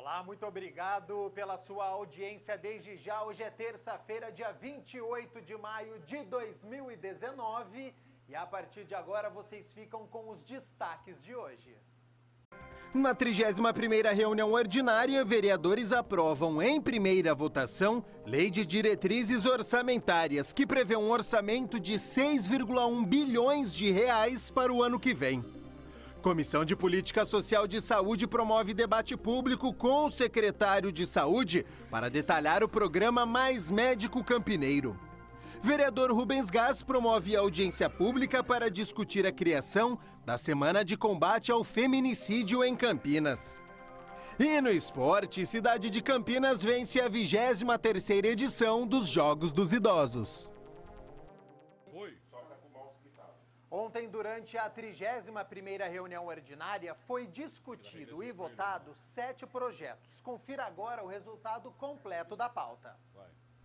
Olá, muito obrigado pela sua audiência desde já. Hoje é terça-feira, dia 28 de maio de 2019 e a partir de agora vocês ficam com os destaques de hoje. Na 31ª reunião ordinária, vereadores aprovam em primeira votação Lei de Diretrizes Orçamentárias, que prevê um orçamento de 6,1 bilhões de reais para o ano que vem. Comissão de Política Social de Saúde promove debate público com o secretário de Saúde para detalhar o programa Mais Médico Campineiro. Vereador Rubens Gás promove audiência pública para discutir a criação da Semana de Combate ao Feminicídio em Campinas. E no esporte, Cidade de Campinas vence a 23ª edição dos Jogos dos Idosos. Ontem, durante a 31ª reunião ordinária, foi discutido e votado 7 projetos. Confira agora o resultado completo da pauta.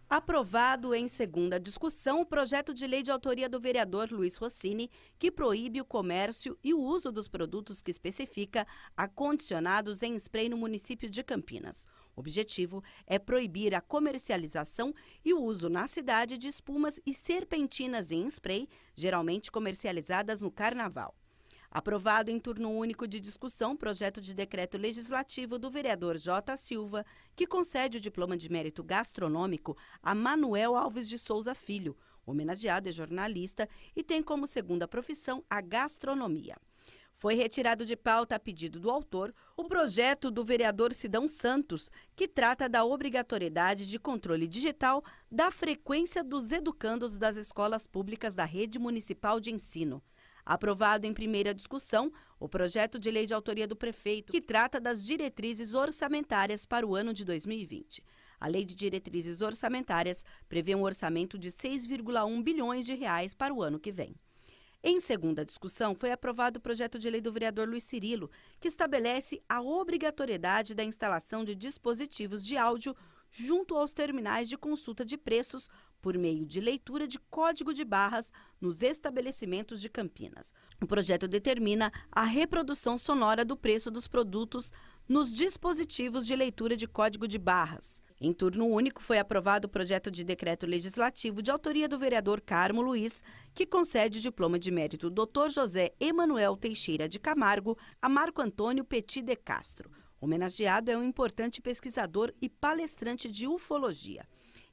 Aprovado em segunda discussão o projeto de lei de autoria do vereador Luiz Rossini, que proíbe o comércio e o uso dos produtos que especifica acondicionados em spray no município de Campinas. O objetivo é proibir a comercialização e o uso na cidade de espumas e serpentinas em spray, geralmente comercializadas no carnaval. Aprovado em turno único de discussão, projeto de decreto legislativo do vereador J. Silva, que concede o diploma de mérito gastronômico a Manuel Alves de Souza Filho. O homenageado é jornalista e tem como segunda profissão a gastronomia. Foi retirado de pauta a pedido do autor o projeto do vereador Sidão Santos, que trata da obrigatoriedade de controle digital da frequência dos educandos das escolas públicas da rede municipal de ensino. Aprovado em primeira discussão, o projeto de lei de autoria do prefeito, que trata das diretrizes orçamentárias para o ano de 2020. A lei de diretrizes orçamentárias prevê um orçamento de 6,1 bilhões de reais para o ano que vem. Em segunda discussão, foi aprovado o projeto de lei do vereador Luiz Cirilo, que estabelece a obrigatoriedade da instalação de dispositivos de áudio junto aos terminais de consulta de preços por meio de leitura de código de barras nos estabelecimentos de Campinas. O projeto determina a reprodução sonora do preço dos produtos nos dispositivos de leitura de código de barras. Em turno único, foi aprovado o projeto de decreto legislativo de autoria do vereador Carmo Luiz, que concede o diploma de mérito Dr. José Emanuel Teixeira de Camargo a Marco Antônio Petit de Castro. O homenageado é um importante pesquisador e palestrante de ufologia.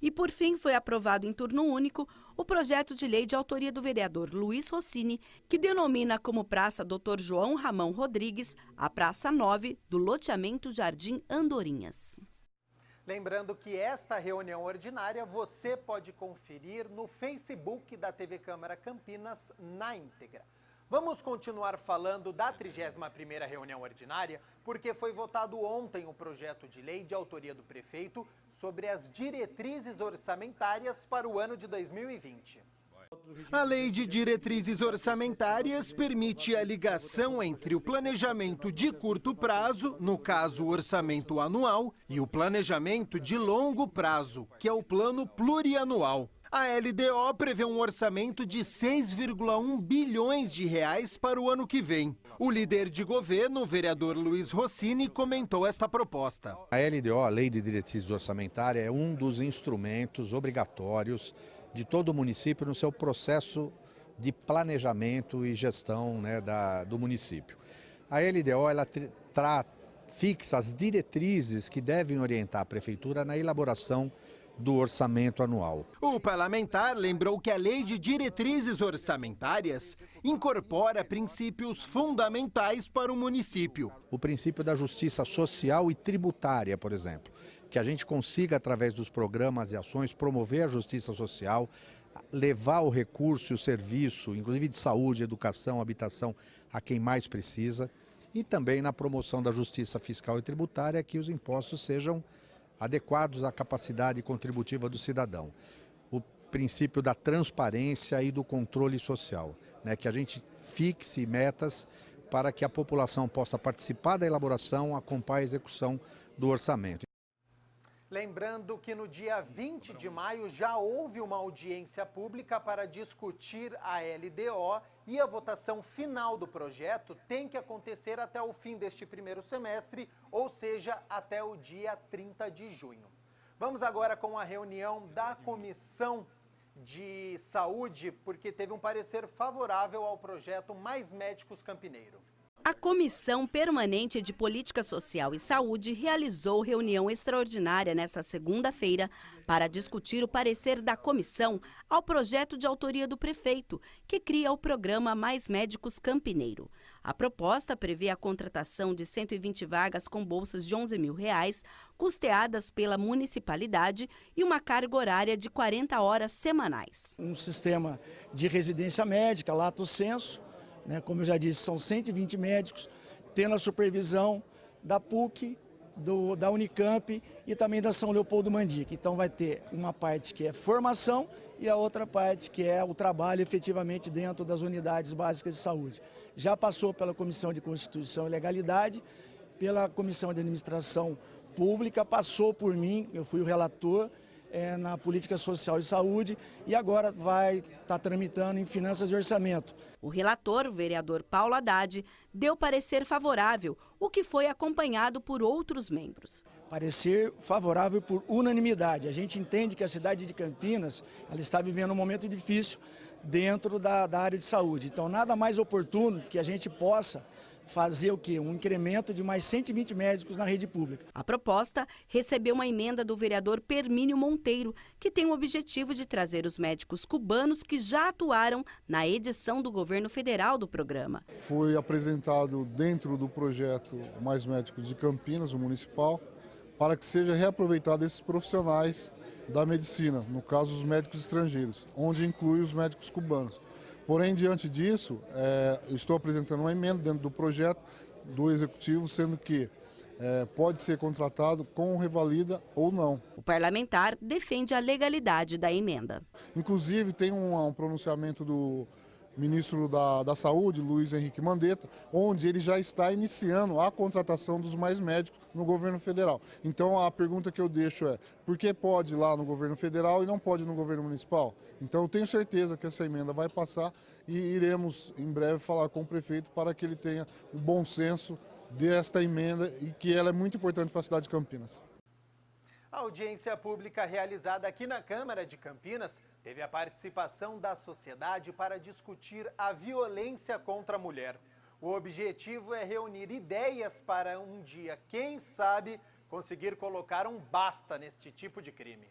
E, por fim, foi aprovado em turno único o projeto de lei de autoria do vereador Luiz Rossini, que denomina como Praça Dr. João Ramão Rodrigues a Praça 9 do loteamento Jardim Andorinhas. Lembrando que esta reunião ordinária você pode conferir no Facebook da TV Câmara Campinas na íntegra. Vamos continuar falando da 31ª reunião ordinária, porque foi votado ontem o projeto de lei de autoria do prefeito sobre as diretrizes orçamentárias para o ano de 2020. A Lei de Diretrizes Orçamentárias permite a ligação entre o planejamento de curto prazo, no caso o orçamento anual, e o planejamento de longo prazo, que é o plano plurianual. A LDO prevê um orçamento de 6,1 bilhões de reais para o ano que vem. O líder de governo, o vereador Luiz Rossini, comentou esta proposta. A LDO, a Lei de Diretrizes Orçamentárias, é um dos instrumentos obrigatórios de todo o município no seu processo de planejamento e gestão, do município. A LDO ela fixa as diretrizes que devem orientar a prefeitura na elaboração do orçamento anual. O parlamentar lembrou que a Lei de Diretrizes Orçamentárias incorpora princípios fundamentais para o município. O princípio da justiça social e tributária, por exemplo, que a gente consiga, através dos programas e ações, promover a justiça social, levar o recurso e o serviço, inclusive de saúde, educação, habitação, a quem mais precisa, e também na promoção da justiça fiscal e tributária, que os impostos sejam adequados à capacidade contributiva do cidadão. O princípio da transparência e do controle social, que a gente fixe metas para que a população possa participar da elaboração, acompanhar a execução do orçamento. Lembrando que no dia 20 de maio já houve uma audiência pública para discutir a LDO e a votação final do projeto tem que acontecer até o fim deste primeiro semestre, ou seja, até o dia 30 de junho. Vamos agora com a reunião da Comissão de Saúde, porque teve um parecer favorável ao projeto Mais Médicos Campineiro. A Comissão Permanente de Política Social e Saúde realizou reunião extraordinária nesta segunda-feira para discutir o parecer da comissão ao projeto de autoria do prefeito, que cria o programa Mais Médicos Campineiro. A proposta prevê a contratação de 120 vagas com bolsas de R$11 mil, custeadas pela municipalidade e uma carga horária de 40 horas semanais. Um sistema de residência médica, lato sensu, como eu já disse, são 120 médicos, tendo a supervisão da PUC, da Unicamp e também da São Leopoldo Mandica. Então vai ter uma parte que é formação e a outra parte que é o trabalho efetivamente dentro das unidades básicas de saúde. Já passou pela Comissão de Constituição e Legalidade, pela Comissão de Administração Pública, passou por mim, eu fui o relator, na Política Social e Saúde e agora vai estar tramitando em Finanças e Orçamento. O relator, o vereador Paulo Haddad, deu parecer favorável, o que foi acompanhado por outros membros. Parecer favorável por unanimidade. A gente entende que a cidade de Campinas ela está vivendo um momento difícil dentro da área de saúde. Então, nada mais oportuno que a gente possa fazer o quê? Um incremento de mais 120 médicos na rede pública. A proposta recebeu uma emenda do vereador Permínio Monteiro, que tem o objetivo de trazer os médicos cubanos que já atuaram na edição do governo federal do programa. Foi apresentado dentro do projeto Mais Médicos de Campinas, o municipal, para que seja reaproveitado esses profissionais da medicina, no caso os médicos estrangeiros, onde inclui os médicos cubanos. Porém, diante disso, eu estou apresentando uma emenda dentro do projeto do Executivo, sendo que pode ser contratado com revalida ou não. O parlamentar defende a legalidade da emenda. Inclusive, tem um pronunciamento do ministro da Saúde, Luiz Henrique Mandetta, onde ele já está iniciando a contratação dos mais médicos no governo federal. Então, a pergunta que eu deixo é, por que pode lá no governo federal e não pode no governo municipal? Então, eu tenho certeza que essa emenda vai passar e iremos, em breve, falar com o prefeito para que ele tenha o bom senso desta emenda e que ela é muito importante para a cidade de Campinas. A audiência pública realizada aqui na Câmara de Campinas teve a participação da sociedade para discutir a violência contra a mulher. O objetivo é reunir ideias para um dia, quem sabe, conseguir colocar um basta neste tipo de crime.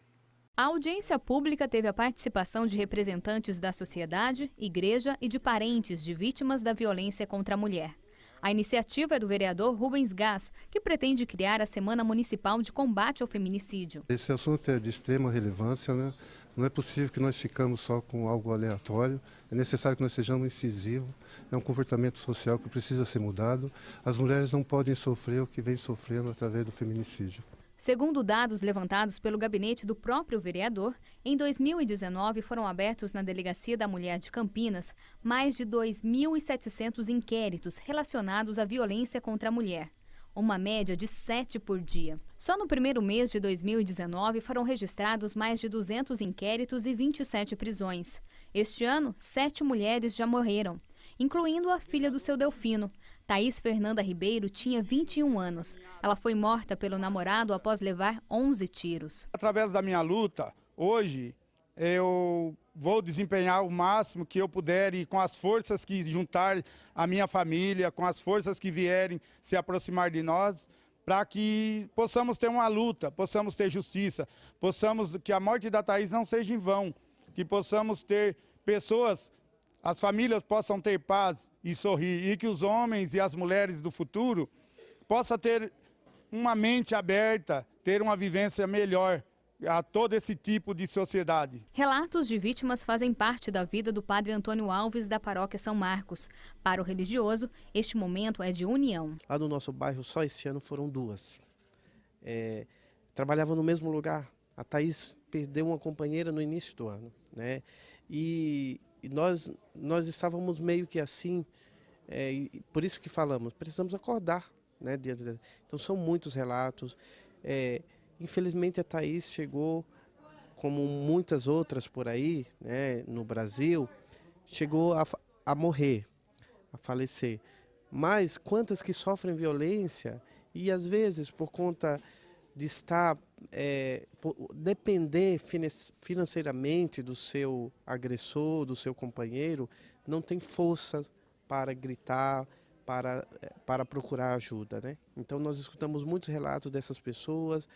A audiência pública teve a participação de representantes da sociedade, igreja e de parentes de vítimas da violência contra a mulher. A iniciativa é do vereador Rubens Gás, que pretende criar a Semana Municipal de Combate ao Feminicídio. Esse assunto é de extrema relevância, né? Não é possível que nós ficamos só com algo aleatório. É necessário que nós sejamos incisivos. É um comportamento social que precisa ser mudado. As mulheres não podem sofrer o que vem sofrendo através do feminicídio. Segundo dados levantados pelo gabinete do próprio vereador, em 2019 foram abertos na Delegacia da Mulher de Campinas mais de 2.700 inquéritos relacionados à violência contra a mulher, uma média de 7 por dia. Só no primeiro mês de 2019 foram registrados mais de 200 inquéritos e 27 prisões. Este ano, 7 mulheres já morreram, incluindo a filha do seu Delfino. Thaís Fernanda Ribeiro tinha 21 anos. Ela foi morta pelo namorado após levar 11 tiros. Através da minha luta, hoje, eu vou desempenhar o máximo que eu puder e com as forças que juntar a minha família, com as forças que vierem se aproximar de nós, para que possamos ter uma luta, possamos ter justiça, que a morte da Thaís não seja em vão, que possamos ter pessoas, as famílias possam ter paz e sorrir e que os homens e as mulheres do futuro possam ter uma mente aberta, ter uma vivência melhor a todo esse tipo de sociedade. Relatos de vítimas fazem parte da vida do padre Antônio Alves da paróquia São Marcos. Para o religioso, este momento é de união. Lá no nosso bairro, só esse ano foram 2. Trabalhavam no mesmo lugar. A Thaís perdeu uma companheira no início do ano, né? E nós estávamos meio que assim, por isso que falamos, precisamos acordar, né? Então são muitos relatos, Infelizmente a Thaís chegou, como muitas outras por aí, né, no Brasil, chegou a morrer, a falecer. Mas quantas que sofrem violência e às vezes por conta de estar, depender financeiramente do seu agressor, do seu companheiro, não tem força para gritar, para procurar ajuda, né? Então nós escutamos muitos relatos dessas pessoas.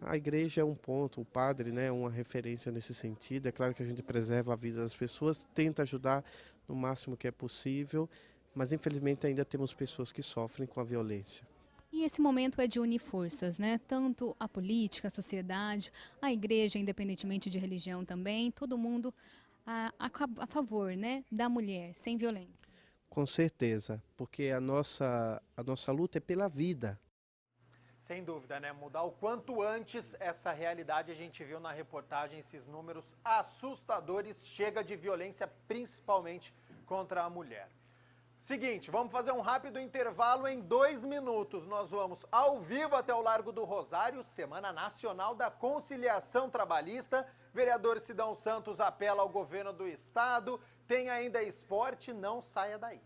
A igreja é um ponto, o padre, né, é uma referência nesse sentido. É claro que a gente preserva a vida das pessoas, tenta ajudar no máximo que é possível, mas infelizmente ainda temos pessoas que sofrem com a violência. E esse momento é de unir forças, né? Tanto a política, a sociedade, a igreja, independentemente de religião também, todo mundo a favor, né, da mulher, sem violência. Com certeza, porque a nossa luta é pela vida. Sem dúvida, né? Mudar o quanto antes essa realidade. A gente viu na reportagem esses números assustadores. Chega de violência, principalmente contra a mulher. Seguinte, vamos fazer um rápido intervalo. Em 2 minutos nós vamos ao vivo até o Largo do Rosário, Semana Nacional da Conciliação Trabalhista. Vereador Sidão Santos apela ao governo do estado. Tem ainda esporte, não saia daí.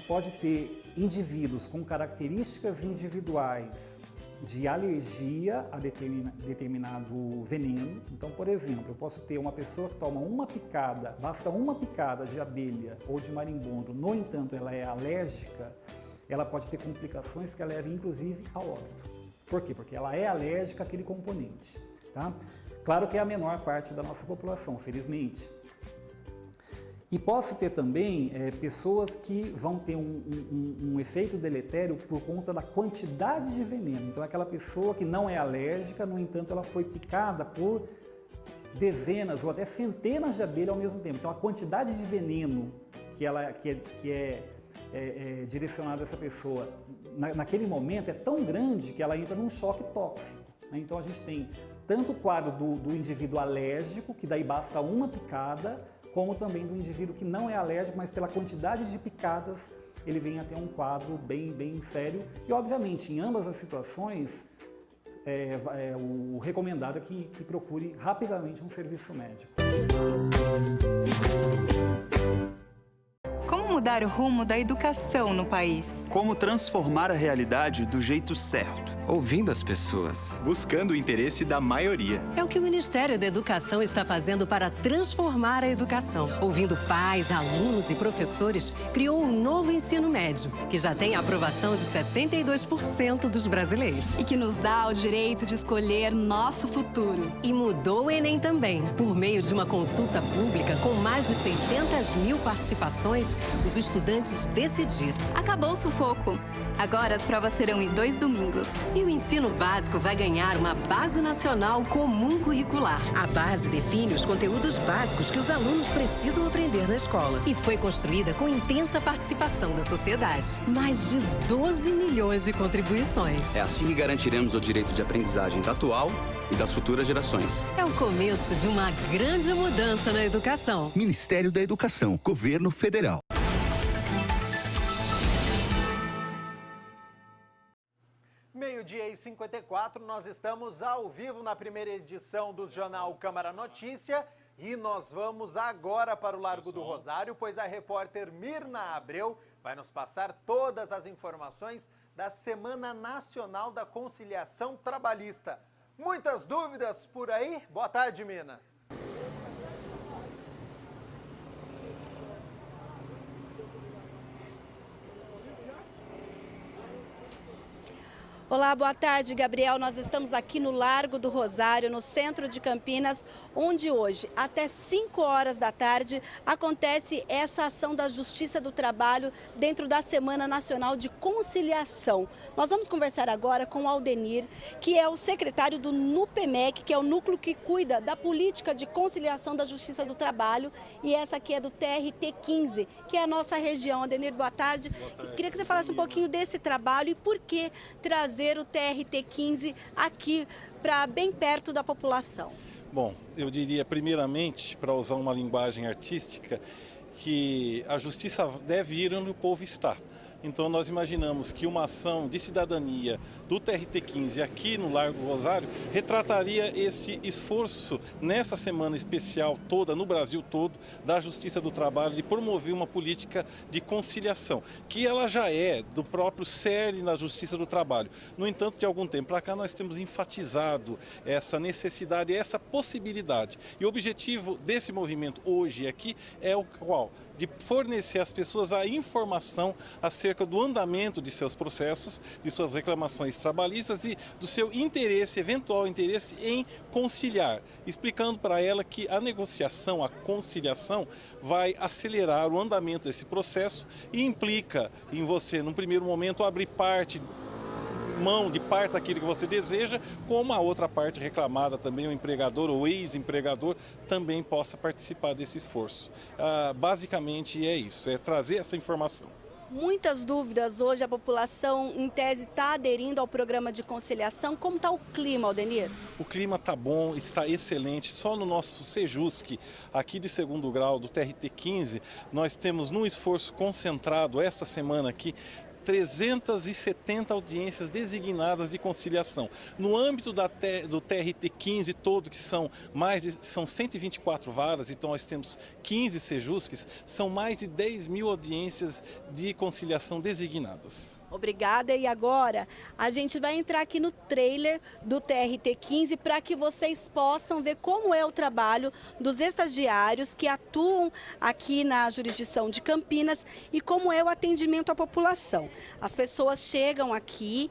Pode ter indivíduos com características individuais de alergia a determinado veneno. Então, por exemplo, eu posso ter uma pessoa que toma uma picada, basta uma picada de abelha ou de marimbondo, no entanto, ela é alérgica, ela pode ter complicações que a levem, inclusive, a óbito. Por quê? Porque ela é alérgica àquele componente, tá? Claro que é a menor parte da nossa população, felizmente. E posso ter também pessoas que vão ter um efeito deletério por conta da quantidade de veneno. Então, é aquela pessoa que não é alérgica, no entanto, ela foi picada por dezenas ou até centenas de abelhas ao mesmo tempo. Então, a quantidade de veneno que é direcionada a essa pessoa naquele momento é tão grande que ela entra num choque tóxico, né? Então, a gente tem tanto o quadro do indivíduo alérgico, que daí basta uma picada, como também do indivíduo que não é alérgico, mas pela quantidade de picadas ele vem a ter um quadro bem sério. E, obviamente, em ambas as situações, o recomendado é que procure rapidamente um serviço médico. Como mudar o rumo da educação no país? Como transformar a realidade do jeito certo? Ouvindo as pessoas. Buscando o interesse da maioria. É o que o Ministério da Educação está fazendo para transformar a educação. Ouvindo pais, alunos e professores, criou um novo ensino médio, que já tem a aprovação de 72% dos brasileiros. E que nos dá o direito de escolher nosso futuro. E mudou o Enem também. Por meio de uma consulta pública com mais de 600 mil participações, os estudantes decidiram. Acabou o sufoco. Agora as provas serão em 2 domingos. E o ensino básico vai ganhar uma base nacional comum curricular. A base define os conteúdos básicos que os alunos precisam aprender na escola. E foi construída com intensa participação da sociedade. Mais de 12 milhões de contribuições. É assim que garantiremos o direito de aprendizagem da atual e das futuras gerações. É o começo de uma grande mudança na educação. Ministério da Educação, Governo Federal. Meio-dia e 54, nós estamos ao vivo na primeira edição do Jornal Câmara Notícia e nós vamos agora para o Largo do Rosário, pois a repórter Mirna Abreu vai nos passar todas as informações da Semana Nacional da Conciliação Trabalhista. Muitas dúvidas por aí? Boa tarde, Mirna. Olá, boa tarde, Gabriel. Nós estamos aqui no Largo do Rosário, no centro de Campinas, onde hoje, até 5 horas da tarde, acontece essa ação da Justiça do Trabalho dentro da Semana Nacional de Conciliação. Nós vamos conversar agora com o Aldenir, que é o secretário do NUPEMEC, que é o núcleo que cuida da política de conciliação da Justiça do Trabalho, e essa aqui é do TRT 15, que é a nossa região. Aldenir, boa tarde. Boa tarde. Queria que você falasse um pouquinho desse trabalho e por que trazer trazer o TRT-15 aqui para bem perto da população? Bom, eu diria primeiramente, para usar uma linguagem artística, que a justiça deve ir onde o povo está. Então nós imaginamos que uma ação de cidadania do TRT-15 aqui no Largo Rosário retrataria esse esforço nessa semana especial toda, no Brasil todo, da Justiça do Trabalho, de promover uma política de conciliação, que ela já é do próprio cerne da Justiça do Trabalho. No entanto, de algum tempo para cá nós temos enfatizado essa necessidade, essa possibilidade. E o objetivo desse movimento hoje aqui é o qual? De fornecer às pessoas a informação acerca do andamento de seus processos, de suas reclamações trabalhistas e do seu interesse, eventual interesse em conciliar, explicando para ela que a negociação, a conciliação, vai acelerar o andamento desse processo e implica em você, num primeiro momento, abrir mão de parte daquilo que você deseja, como a outra parte reclamada também, o empregador ou ex-empregador também possa participar desse esforço. Basicamente é isso, é trazer essa informação. Muitas dúvidas hoje, a população em tese está aderindo ao programa de conciliação. Como está o clima, Aldenir? O clima está bom, está excelente. Só no nosso Sejusc, aqui de 2º grau do TRT-15, nós temos num esforço concentrado esta semana aqui 370 audiências designadas de conciliação. No âmbito do TRT-15 todo, que são 124 varas, então nós temos 15 Sejuscs, são mais de 10 mil audiências de conciliação designadas. Obrigada. E agora a gente vai entrar aqui no trailer do TRT-15 para que vocês possam ver como é o trabalho dos estagiários que atuam aqui na jurisdição de Campinas e como é o atendimento à população. As pessoas chegam aqui,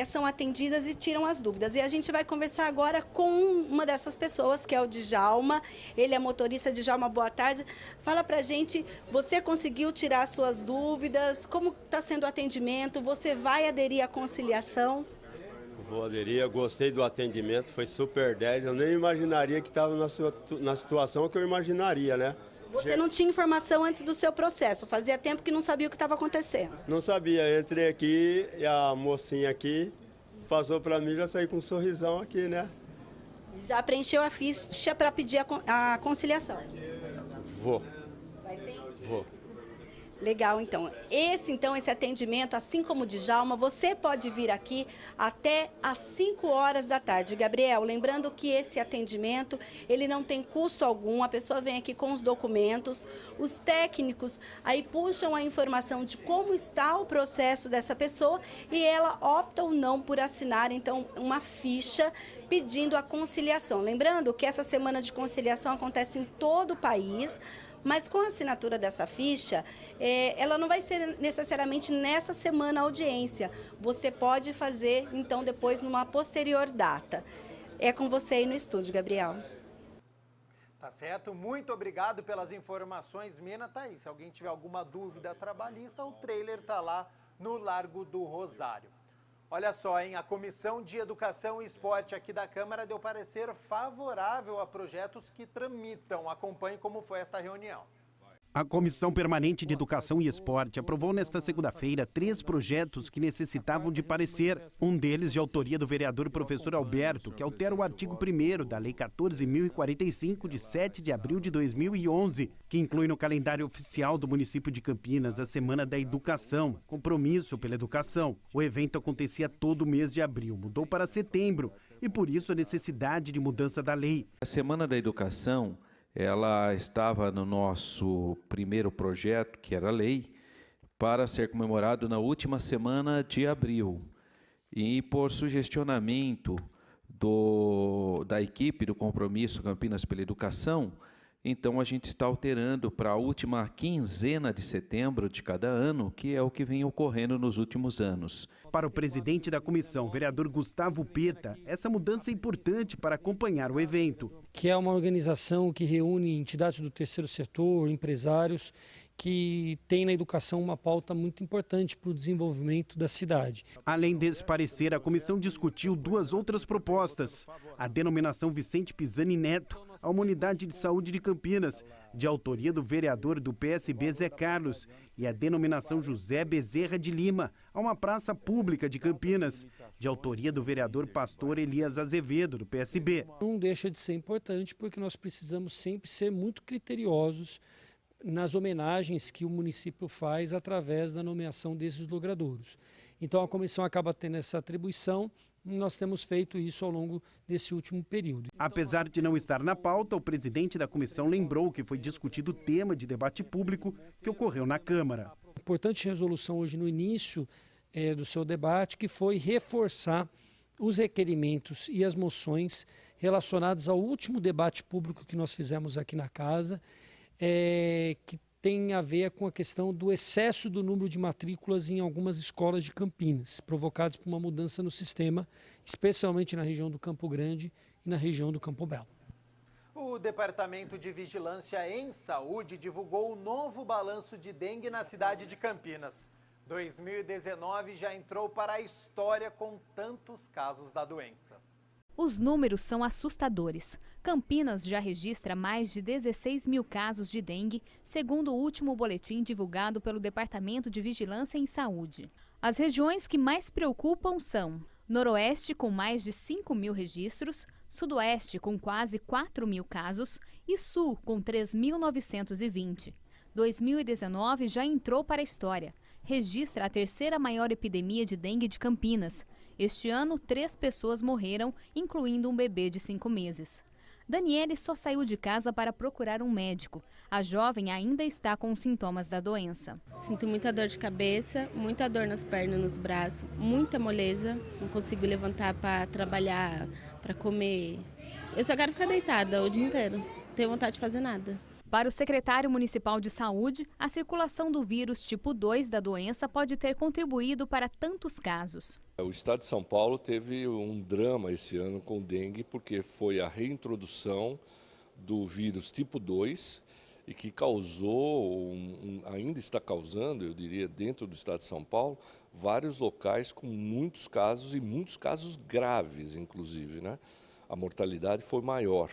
são atendidas e tiram as dúvidas. E a gente vai conversar agora com uma dessas pessoas, que é o Djalma. Ele é motorista. Djalma, boa tarde. Fala pra gente, você conseguiu tirar suas dúvidas? Como está sendo o atendimento? Você vai aderir à conciliação? Vou aderir, eu gostei do atendimento, foi super 10. Eu nem imaginaria que estava na situação que eu imaginaria, né? Você não tinha informação antes do seu processo, fazia tempo que não sabia o que estava acontecendo. Não sabia, entrei aqui e a mocinha aqui passou para mim, já saí com um sorrisão aqui, né? Já preencheu a ficha para pedir a conciliação? Vou. Vai sim? Vou. Legal, então. Esse atendimento, assim como o Djalma, você pode vir aqui até às 5 horas da tarde. Gabriel, lembrando que esse atendimento, ele não tem custo algum, a pessoa vem aqui com os documentos, os técnicos aí puxam a informação de como está o processo dessa pessoa e ela opta ou não por assinar, então, uma ficha pedindo a conciliação. Lembrando que essa semana de conciliação acontece em todo o país, mas com a assinatura dessa ficha, ela não vai ser necessariamente nessa semana a audiência. Você pode fazer, então, depois numa posterior data. É com você aí no estúdio, Gabriel. Tá certo, muito obrigado pelas informações, Mina. Tá aí, se alguém tiver alguma dúvida trabalhista, o trailer tá lá no Largo do Rosário. Olha só, hein? A Comissão de Educação e Esporte aqui da Câmara deu parecer favorável a projetos que tramitam. Acompanhe como foi esta reunião. A Comissão Permanente de Educação e Esporte aprovou nesta segunda-feira 3 projetos que necessitavam de parecer. Um deles de autoria do vereador professor Alberto, que altera o artigo 1º da Lei 14.045, de 7 de abril de 2011, que inclui no calendário oficial do município de Campinas a Semana da Educação, Compromisso pela Educação. O evento acontecia todo mês de abril, mudou para setembro, e por isso a necessidade de mudança da lei. A Semana da Educação, ela estava no nosso primeiro projeto, que era a lei, para ser comemorado na última semana de abril. E por sugestionamento da equipe do Compromisso Campinas pela Educação, então a gente está alterando para a última quinzena de setembro de cada ano, que é o que vem ocorrendo nos últimos anos. Para o presidente da comissão, vereador Gustavo Peta, essa mudança é importante para acompanhar o evento. Que é uma organização que reúne entidades do terceiro setor, empresários, que tem na educação uma pauta muito importante para o desenvolvimento da cidade. Além desse parecer, a comissão discutiu 2 outras propostas. A denominação Vicente Pisani Neto, a uma unidade de saúde de Campinas, de autoria do vereador do PSB Zé Carlos, e a denominação José Bezerra de Lima, a uma praça pública de Campinas, de autoria do vereador Pastor Elias Azevedo, do PSB. Não deixa de ser importante porque nós precisamos sempre ser muito criteriosos nas homenagens que o município faz através da nomeação desses logradouros. Então a comissão acaba tendo essa atribuição. Nós temos feito isso ao longo desse último período. Apesar de não estar na pauta, o presidente da comissão lembrou que foi discutido o tema de debate público que ocorreu na Câmara. Importante resolução hoje no início do seu debate, que foi reforçar os requerimentos e as moções relacionados ao último debate público que nós fizemos aqui na Casa, que tem a ver com a questão do excesso do número de matrículas em algumas escolas de Campinas, provocados por uma mudança no sistema, especialmente na região do Campo Grande e na região do Campo Belo. O Departamento de Vigilância em Saúde divulgou o novo balanço de dengue na cidade de Campinas. 2019 já entrou para a história com tantos casos da doença. Os números são assustadores. Campinas já registra mais de 16 mil casos de dengue, segundo o último boletim divulgado pelo Departamento de Vigilância em Saúde. As regiões que mais preocupam são Noroeste, com mais de 5 mil registros, Sudoeste, com quase 4 mil casos e Sul, com 3.920. 2019 já entrou para a história. Registra a terceira maior epidemia de dengue de Campinas. Este ano, 3 pessoas morreram, incluindo um bebê de 5 meses. Daniele só saiu de casa para procurar um médico. A jovem ainda está com os sintomas da doença. Sinto muita dor de cabeça, muita dor nas pernas, nos braços, muita moleza. Não consigo levantar para trabalhar, para comer. Eu só quero ficar deitada o dia inteiro. Não tenho vontade de fazer nada. Para o secretário municipal de saúde, a circulação do vírus tipo 2 da doença pode ter contribuído para tantos casos. O estado de São Paulo teve um drama esse ano com o dengue, porque foi a reintrodução do vírus tipo 2 e que causou, ainda está causando, eu diria, dentro do estado de São Paulo, vários locais com muitos casos e muitos casos graves, inclusive, né? A mortalidade foi maior.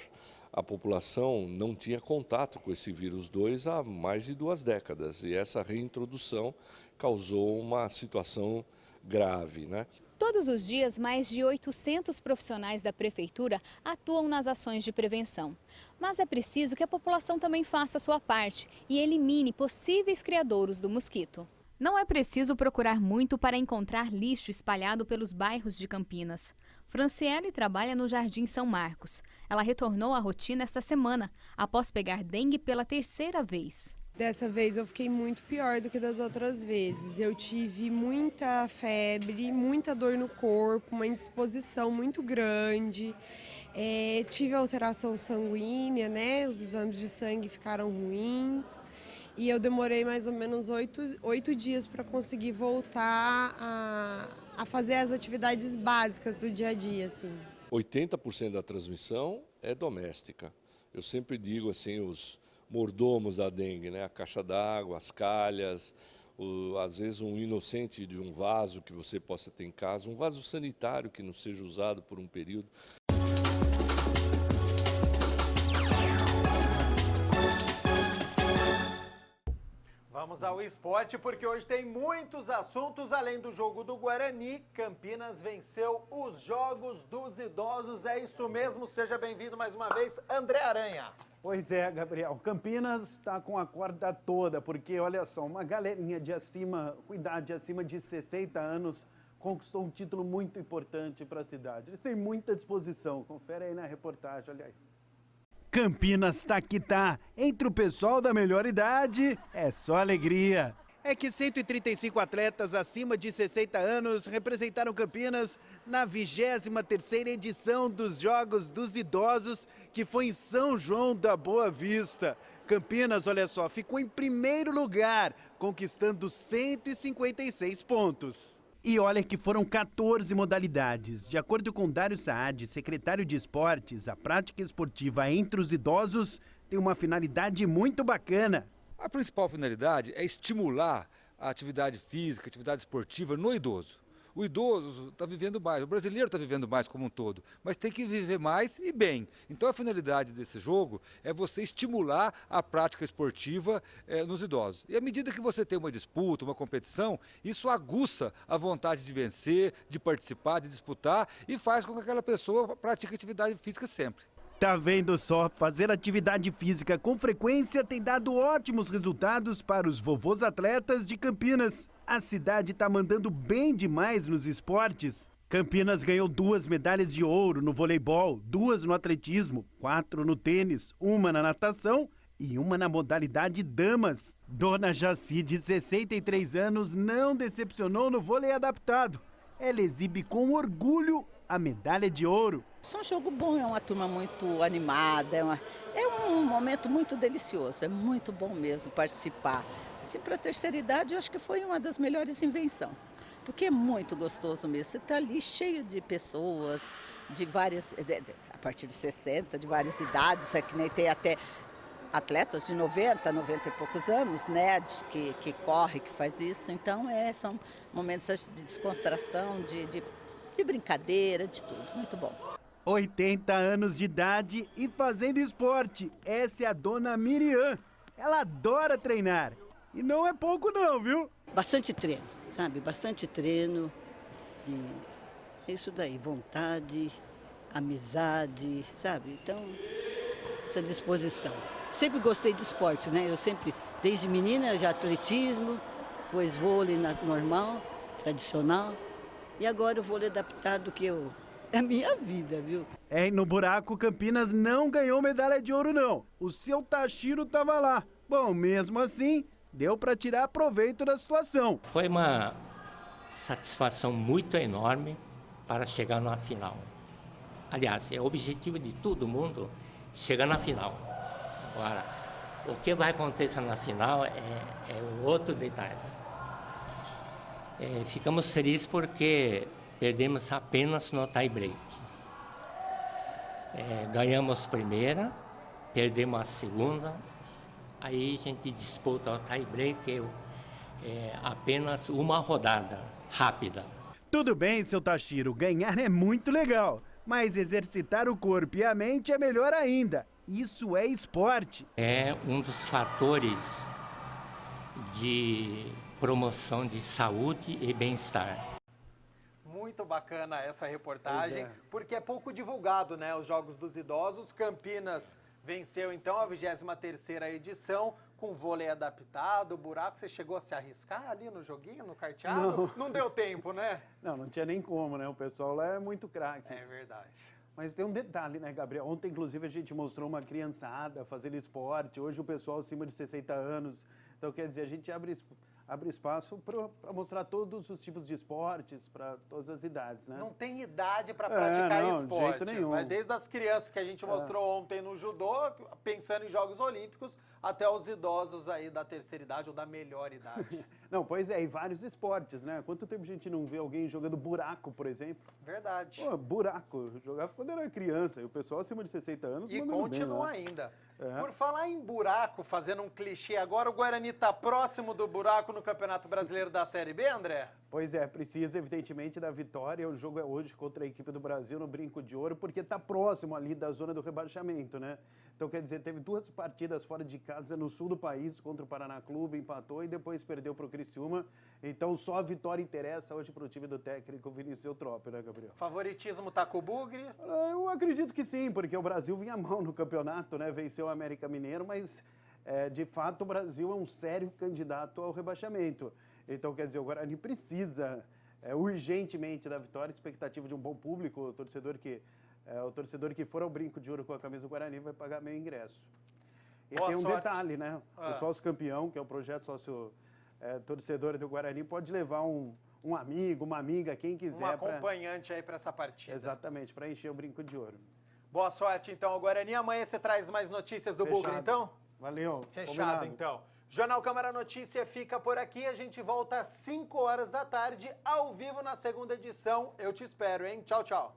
A população não tinha contato com esse vírus 2 há mais de 2 décadas e essa reintrodução causou uma situação grave, né? Todos os dias, mais de 800 profissionais da prefeitura atuam nas ações de prevenção. Mas é preciso que a população também faça a sua parte e elimine possíveis criadouros do mosquito. Não é preciso procurar muito para encontrar lixo espalhado pelos bairros de Campinas. Franciele trabalha no Jardim São Marcos. Ela retornou à rotina esta semana, após pegar dengue pela 3ª vez. Dessa vez eu fiquei muito pior do que das outras vezes. Eu tive muita febre, muita dor no corpo, uma indisposição muito grande. Tive alteração sanguínea, né? Os exames de sangue ficaram ruins. E eu demorei mais ou menos 8 dias para conseguir voltar a fazer as atividades básicas do dia a dia, assim. 80% da transmissão é doméstica. Eu sempre digo assim, os mordomos da dengue, né? A caixa d'água, as calhas, às vezes um inocente de um vaso que você possa ter em casa, um vaso sanitário que não seja usado por um período. Vamos ao esporte, porque hoje tem muitos assuntos. Além do jogo do Guarani, Campinas venceu os Jogos dos Idosos. É isso mesmo, seja bem-vindo mais uma vez, André Aranha. Pois é, Gabriel, Campinas está com a corda toda, porque olha só, uma galerinha com idade acima de 60 anos conquistou um título muito importante para a cidade. Eles têm muita disposição, confere aí na reportagem, olha aí. Campinas tá que tá. Entre o pessoal da melhor idade, é só alegria. É que 135 atletas acima de 60 anos representaram Campinas na 23ª edição dos Jogos dos Idosos, que foi em São João da Boa Vista. Campinas, olha só, ficou em primeiro lugar, conquistando 156 pontos. E olha que foram 14 modalidades. De acordo com Dário Saad, secretário de Esportes, a prática esportiva entre os idosos tem uma finalidade muito bacana. A principal finalidade é estimular a atividade física, a atividade esportiva no idoso. O idoso está vivendo mais, o brasileiro está vivendo mais como um todo, mas tem que viver mais e bem. Então a finalidade desse jogo é você estimular a prática esportiva nos idosos. E à medida que você tem uma disputa, uma competição, isso aguça a vontade de vencer, de participar, de disputar e faz com que aquela pessoa pratique atividade física sempre. Tá vendo só? Fazer atividade física com frequência tem dado ótimos resultados para os vovôs atletas de Campinas. A cidade tá mandando bem demais nos esportes. Campinas ganhou 2 medalhas de ouro no voleibol, 2 no atletismo, 4 no tênis, 1 na natação e 1 na modalidade damas. Dona Jaci, de 63 anos, não decepcionou no vôlei adaptado. Ela exibe com orgulho a medalha de ouro. É um jogo bom, é uma turma muito animada, é um momento muito delicioso, é muito bom mesmo participar. Assim, para a terceira idade, eu acho que foi uma das melhores invenções, porque é muito gostoso mesmo. Você está ali cheio de pessoas, de várias, a partir de 60, de várias idades, que nem tem até atletas de 90 e poucos anos, né, que corre, que faz isso. Então, são momentos de descontração, de brincadeira, de tudo, muito bom. 80 anos de idade e fazendo esporte. Essa é a dona Miriam. Ela adora treinar. E não é pouco não, viu? Bastante treino, sabe? Bastante treino. E é isso daí, vontade, amizade, sabe? Então, essa disposição. Sempre gostei de esporte, né? Eu sempre, desde menina, já atletismo, depois vôlei normal, tradicional. E agora o vôlei adaptado, que é a minha vida, viu? E no buraco, Campinas não ganhou medalha de ouro, não. O seu Tashiro tava lá. Bom, mesmo assim, deu para tirar proveito da situação. Foi uma satisfação muito enorme para chegar na final. Aliás, é o objetivo de todo mundo chegar na final. Agora, o que vai acontecer na final é um outro detalhe. Ficamos felizes porque perdemos apenas no tie-break. Ganhamos a primeira, perdemos a segunda, aí a gente disputa o tie-break, apenas uma rodada rápida. Tudo bem, seu Tashiro, ganhar é muito legal, mas exercitar o corpo e a mente é melhor ainda. Isso é esporte. É um dos fatores de promoção de saúde e bem-estar. Muito bacana essa reportagem, porque é pouco divulgado, né, os Jogos dos Idosos. Campinas venceu, então, a 23ª edição com vôlei adaptado, buraco. Você chegou a se arriscar ali no joguinho, no carteado? Não deu tempo, né? Não tinha nem como, né? O pessoal lá é muito craque. É verdade. Mas tem um detalhe, né, Gabriel? Ontem, inclusive, a gente mostrou uma criançada fazendo esporte. Hoje, o pessoal acima de 60 anos. Então, quer dizer, a gente abre espaço para mostrar todos os tipos de esportes para todas as idades, né? Não tem idade para praticar esporte. De jeito nenhum. Vai desde as crianças que a gente mostrou ontem no judô, pensando em Jogos Olímpicos, até os idosos aí da terceira idade ou da melhor idade. Não, pois é, e vários esportes, né? Quanto tempo a gente não vê alguém jogando buraco, por exemplo? Verdade. Pô, buraco, eu jogava quando era criança, e o pessoal acima de 60 anos e continua ainda. É. Por falar em buraco, fazendo um clichê agora, o Guarani está próximo do buraco no Campeonato Brasileiro da Série B, André? Pois é, precisa evidentemente da vitória. O jogo é hoje contra a equipe do Brasil no Brinco de Ouro, porque está próximo ali da zona do rebaixamento, né? Então, quer dizer, teve 2 partidas fora de casa no sul do país, contra o Paraná Clube, empatou e depois perdeu para o Criciúma. Então, só a vitória interessa hoje para o time do técnico Vinícius Eutrópio, né, Gabriel? Favoritismo tá com o Bugre? Eu acredito que sim, porque o Brasil vinha mal no campeonato, né? Venceu o América Mineiro, mas, de fato, o Brasil é um sério candidato ao rebaixamento. Então, quer dizer, o Guarani precisa urgentemente da vitória, expectativa de um bom público, o torcedor que for ao Brinco de Ouro com a camisa do Guarani vai pagar meio ingresso. E boa tem um sorte. Detalhe, né? O sócio campeão, que é o projeto sócio torcedor do Guarani, pode levar um amigo, uma amiga, quem quiser. Um acompanhante aí para essa partida. Exatamente, para encher o Brinco de Ouro. Boa sorte, então, ao Guarani. Amanhã você traz mais notícias do Bugre, então? Valeu. Fechado, combinado. então. Jornal Câmara Notícia fica por aqui. A gente volta às 5 horas da tarde, ao vivo na segunda edição. Eu te espero, hein? Tchau, tchau.